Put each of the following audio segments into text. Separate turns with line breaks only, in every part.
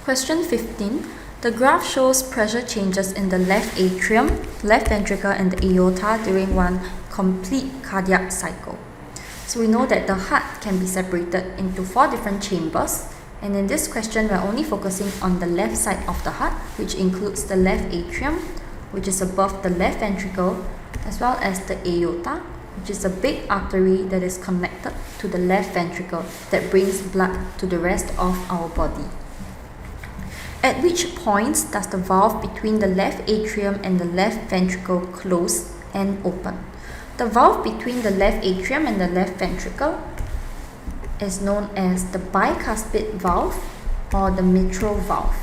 Question 15. The graph shows pressure changes in the left atrium, left ventricle and the aorta during one complete cardiac cycle. So we know that the heart can be separated into 4 different chambers, and in this question we are only focusing on the left side of the heart, which includes the left atrium, which is above the left ventricle, as well as the aorta, which is a big artery that is connected to the left ventricle that brings blood to the rest of our body. At which points does the valve between the left atrium and the left ventricle close and open? The valve between the left atrium and the left ventricle is known as the bicuspid valve or the mitral valve.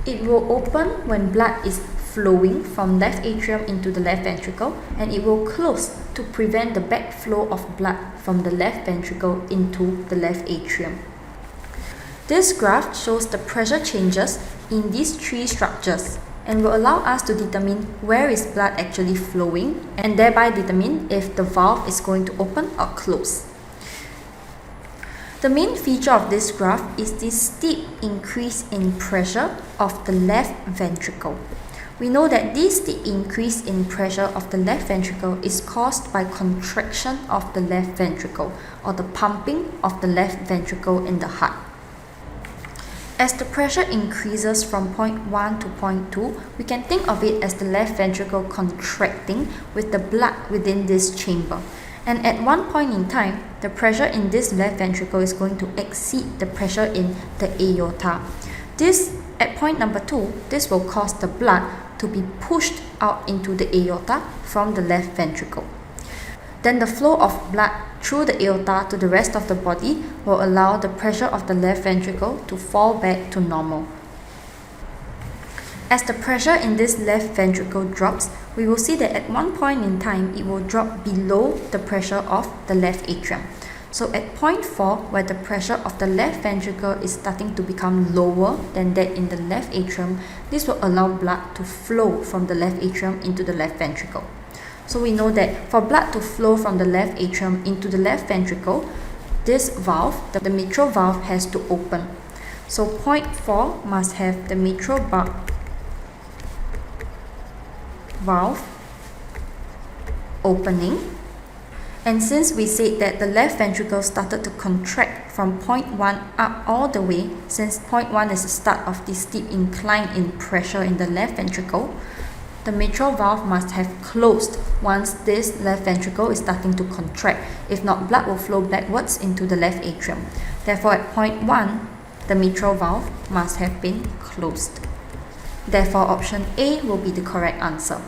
It will open when blood is flowing from left atrium into the left ventricle, and it will close to prevent the backflow of blood from the left ventricle into the left atrium. This graph shows the pressure changes in these 3 structures and will allow us to determine where is blood actually flowing and thereby determine if the valve is going to open or close. The main feature of this graph is this steep increase in pressure of the left ventricle. We know that this steep increase in pressure of the left ventricle is caused by contraction of the left ventricle or the pumping of the left ventricle in the heart. As the pressure increases from point 1 to point 2, we can think of it as the left ventricle contracting with the blood within this chamber. And at one point in time, the pressure in this left ventricle is going to exceed the pressure in the aorta. At point number 2, this will cause the blood to be pushed out into the aorta from the left ventricle. Then the flow of blood through the aorta to the rest of the body will allow the pressure of the left ventricle to fall back to normal. As the pressure in this left ventricle drops, we will see that at one point in time it will drop below the pressure of the left atrium. So at point 4, where the pressure of the left ventricle is starting to become lower than that in the left atrium, this will allow blood to flow from the left atrium into the left ventricle. So we know that for blood to flow from the left atrium into the left ventricle, this valve, the mitral valve, has to open. So point 4 must have the mitral valve opening. And since we said that the left ventricle started to contract from point 1 up all the way, since point 1 is the start of this steep incline in pressure in the left ventricle, the mitral valve must have closed once this left ventricle is starting to contract. If not, blood will flow backwards into the left atrium. Therefore, at point 1, the mitral valve must have been closed. Therefore, option A will be the correct answer.